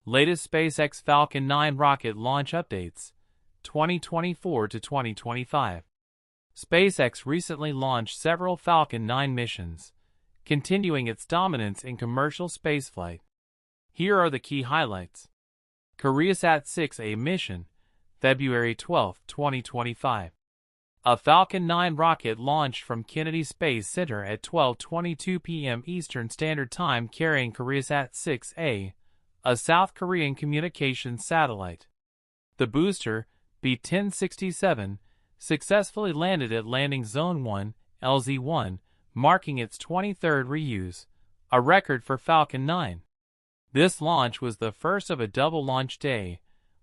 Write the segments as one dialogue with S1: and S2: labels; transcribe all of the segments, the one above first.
S1: Latest SpaceX Falcon 9 rocket launch updates, 2024 to 2025. SpaceX recently launched several Falcon 9 missions, continuing its dominance in commercial spaceflight. Here are the key highlights. KoreaSat 6A mission, February 12, 2025. A Falcon 9 rocket launched from Kennedy Space Center at 12:22 p.m. Eastern Standard Time carrying KoreaSat 6A, a South Korean communications satellite. The booster, B-1067, successfully landed at Landing Zone 1, LZ-1, marking its 23rd reuse, a record for Falcon 9. This launch was the first of a double launch day,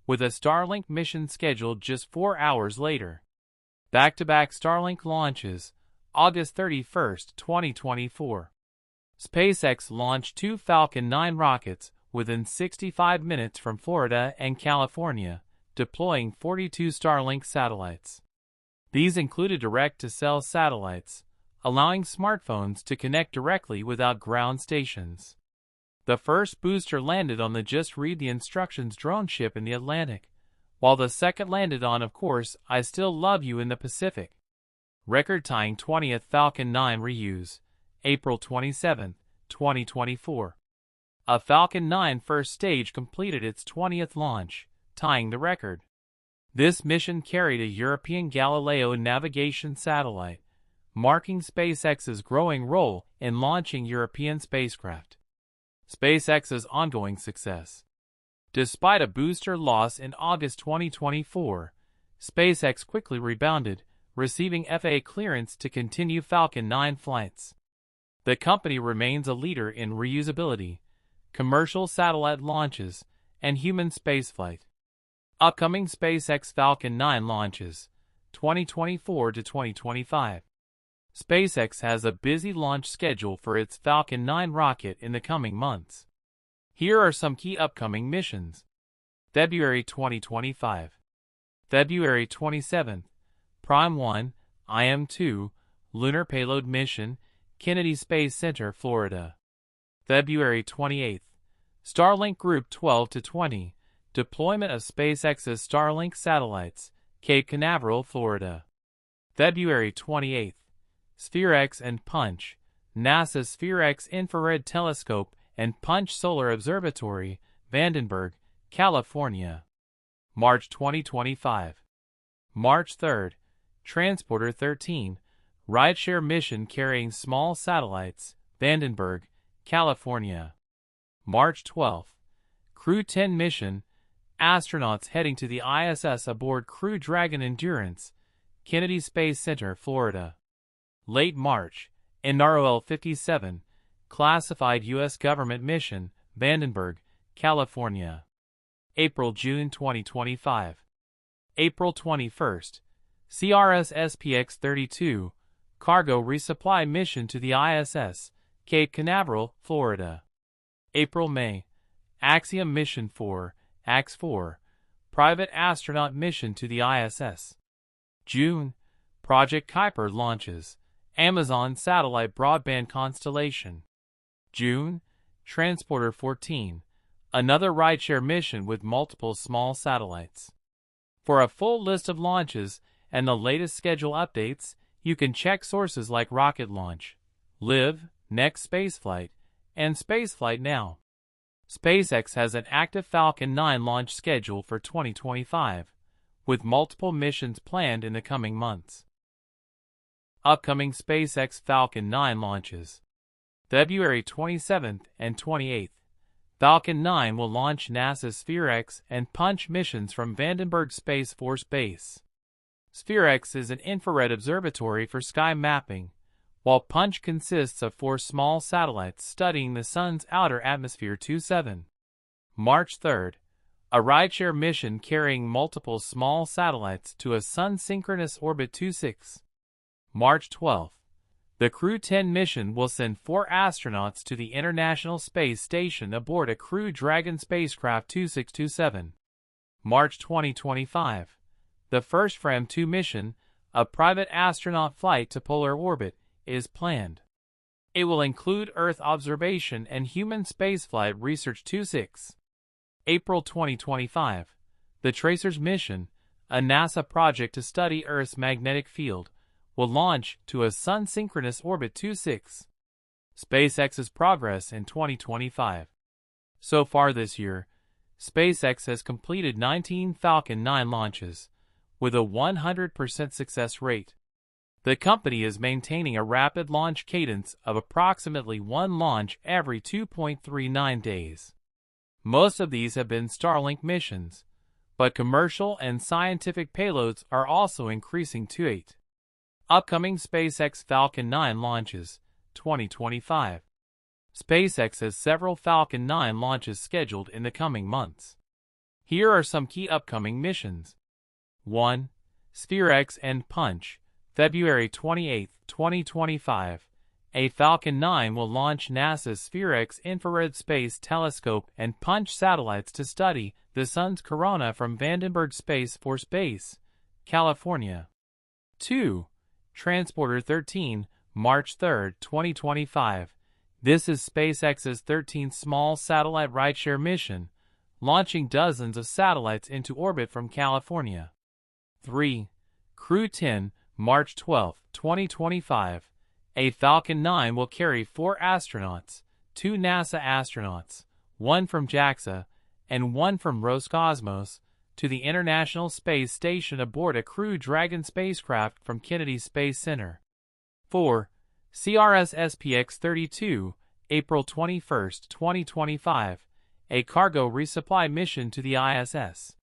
S1: with a Starlink mission scheduled just 4 hours later. Back-to-back Starlink launches, August 31, 2024. SpaceX launched 2 Falcon 9 rockets within 65 minutes from Florida and California, deploying 42 Starlink satellites. These included direct-to-cell satellites, allowing smartphones to connect directly without ground stations. The first booster landed on the Just Read the Instructions drone ship in the Atlantic, while the second landed on, of course, I Still Love You in the Pacific. Record-tying 20th Falcon 9 reuse, April 27, 2024. A Falcon 9 first stage completed its 20th launch, tying the record. This mission carried a European Galileo navigation satellite, marking SpaceX's growing role in launching European spacecraft. SpaceX's ongoing success. Despite a booster loss in August 2024, SpaceX quickly rebounded, receiving FAA clearance to continue Falcon 9 flights. The company remains a leader in reusability, commercial satellite launches, and human spaceflight. Upcoming SpaceX Falcon 9 launches, 2024 to 2025. SpaceX has a busy launch schedule for its Falcon 9 rocket in the coming months. Here are some key upcoming missions. February 2025. February 27th, Prime 1, IM-2, Lunar Payload Mission, Kennedy Space Center, Florida. February 28th, Starlink Group 12 to 20, deployment of SpaceX's Starlink satellites, Cape Canaveral, Florida. February 28th, SphereX and Punch, NASA's SphereX Infrared Telescope and Punch Solar Observatory, Vandenberg, California. March 2025. March 3rd, Transporter 13, rideshare mission carrying small satellites, Vandenberg, California. March 12th, Crew 10 mission, astronauts heading to the ISS aboard Crew Dragon Endurance, Kennedy Space Center, Florida. Late March, NROL-57, classified U.S. government mission, Vandenberg, California. April-June 2025. April 21st, CRS-SPX-32, cargo resupply mission to the ISS, Cape Canaveral, Florida. April-May, Axiom Mission 4, AX-4, private astronaut mission to the ISS. June, Project Kuiper launches, Amazon satellite broadband constellation. June, Transporter 14, another rideshare mission with multiple small satellites. For a full list of launches and the latest schedule updates, you can check sources like Rocket Launch, Live, Next Spaceflight, and Spaceflight Now. SpaceX has an active Falcon 9 launch schedule for 2025, with multiple missions planned in the coming months. Upcoming SpaceX Falcon 9 launches. February 27th and 28th, Falcon 9 will launch NASA's SphereX and Punch missions from Vandenberg Space Force Base. SphereX is an infrared observatory for sky mapping, while Punch consists of 4 small satellites studying the Sun's outer atmosphere. 27. March 3rd, a rideshare mission carrying multiple small satellites to a Sun-synchronous orbit. 26. March 12th, the Crew 10 mission will send 4 astronauts to the International Space Station aboard a Crew Dragon spacecraft. 2627. March 2025, the first FRAM-2 mission, a private astronaut flight to polar orbit, is planned. It will include Earth observation and human spaceflight research. 26. April 2025. The Tracers mission, a NASA project to study Earth's magnetic field, will launch to a Sun-synchronous orbit 26. SpaceX's progress in 2025. So far this year, SpaceX has completed 19 Falcon 9 launches, with a 100% success rate. The company is maintaining a rapid launch cadence of approximately one launch every 2.39 days. Most of these have been Starlink missions, but commercial and scientific payloads are also increasing to 8. Upcoming SpaceX Falcon 9 launches, 2025. SpaceX has several Falcon 9 launches scheduled in the coming months. Here are some key upcoming missions. 1. SpaceX and Punch, February 28, 2025. A Falcon 9 will launch NASA's SpaceX Infrared Space Telescope and Punch satellites to study the Sun's corona from Vandenberg Space Force Base, California. 2. Transporter 13, March 3, 2025. This is SpaceX's 13th small satellite rideshare mission, launching dozens of satellites into orbit from California. 3. Crew 10, March 12, 2025. A Falcon 9 will carry 4 astronauts, 2 NASA astronauts, 1 from JAXA, and 1 from Roscosmos, to the International Space Station aboard a Crew Dragon spacecraft from Kennedy Space Center. 4. SpaceX-32, April 21, 2025. A cargo resupply mission to the ISS.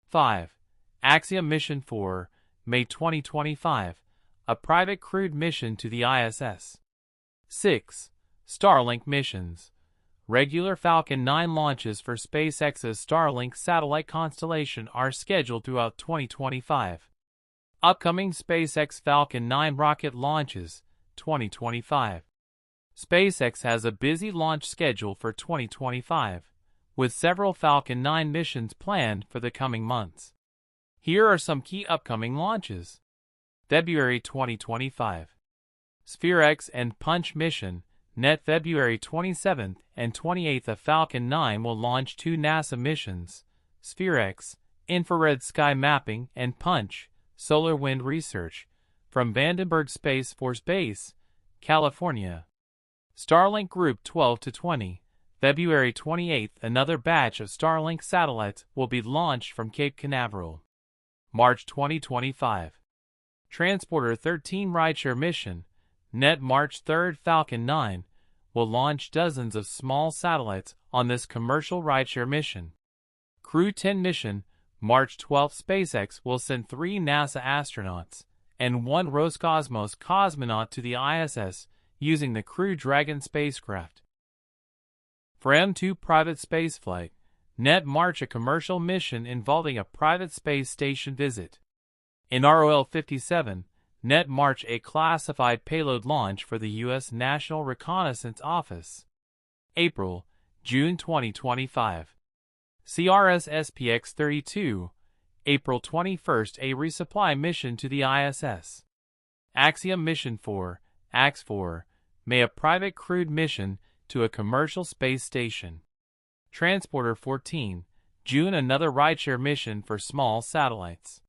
S1: 5. Axiom Mission 4, May 2025. A private crewed mission to the ISS. 6. Starlink missions. Regular Falcon 9 launches for SpaceX's Starlink satellite constellation are scheduled throughout 2025. Upcoming SpaceX Falcon 9 rocket launches, 2025. SpaceX has a busy launch schedule for 2025, with several Falcon 9 missions planned for the coming months. Here are some key upcoming launches. February 2025. SpaceX and Punch mission, net February 27th and 28th. A Falcon 9 will launch 2 NASA missions, SpaceX, Infrared Sky Mapping, and Punch, Solar Wind Research, from Vandenberg Space Force Base, California. Starlink Group 12 to 20, February 28th. Another batch of Starlink satellites will be launched from Cape Canaveral. March 2025. Transporter 13 rideshare mission, net March 3rd. Falcon 9 will launch dozens of small satellites on this commercial rideshare mission. Crew 10 mission, March 12th. SpaceX will send 3 NASA astronauts and 1 Roscosmos cosmonaut to the ISS using the Crew Dragon spacecraft. For M2 private spaceflight, net March. A commercial mission involving a private space station visit. In ROL 57, net March. A classified payload launch for the U.S. National Reconnaissance Office. April, June 2025. SpaceX-32, April 21st. A resupply mission to the ISS. Axiom Mission 4, AX4, May. A private crewed mission to a commercial space station. Transporter 14, June. Another rideshare mission for small satellites.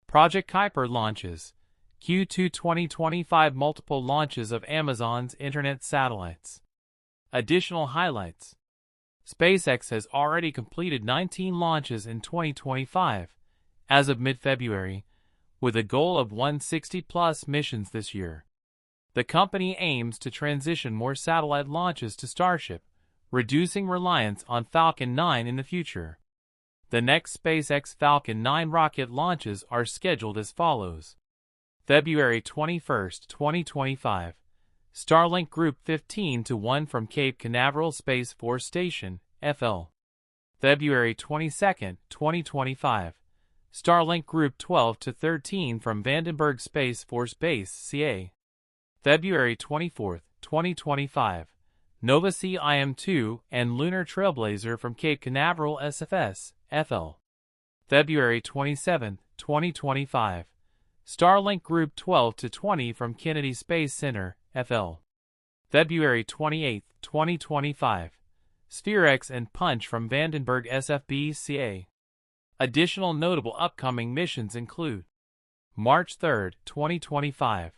S1: Project Kuiper launches. Q2 2025. Multiple launches of Amazon's Internet satellites. Additional highlights. SpaceX has already completed 19 launches in 2025, as of mid-February, with a goal of 160-plus missions this year. The company aims to transition more satellite launches to Starship, reducing reliance on Falcon 9 in the future. The next SpaceX Falcon 9 rocket launches are scheduled as follows. February 21, 2025. Starlink Group 15 to 1 from Cape Canaveral Space Force Station, FL. February 22, 2025. Starlink Group 12 to 13 from Vandenberg Space Force Base, CA. February 24, 2025. Nova Sea IM-2 and Lunar Trailblazer from Cape Canaveral SFS, FL. February 27, 2025. Starlink Group 12 to 20 from Kennedy Space Center, FL. February 28, 2025. SphereX and Punch from Vandenberg SFB-CA. Additional notable upcoming missions include March 3, 2025,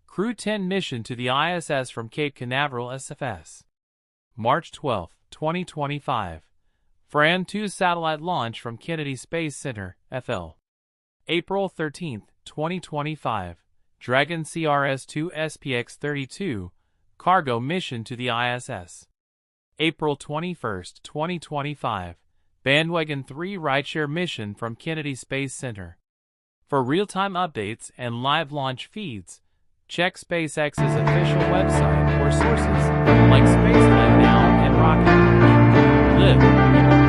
S1: Crew 10 mission to the ISS from Cape Canaveral SFS. March 12, 2025, Fran 2 satellite launch from Kennedy Space Center, FL. April 13, 2025, Dragon CRS-2 SPX-32 cargo mission to the ISS. April 21, 2025, Bandwagon 3 rideshare mission from Kennedy Space Center. For real-time updates and live launch feeds, check SpaceX's official website or sources like Spaceflight Now and Rocket. Live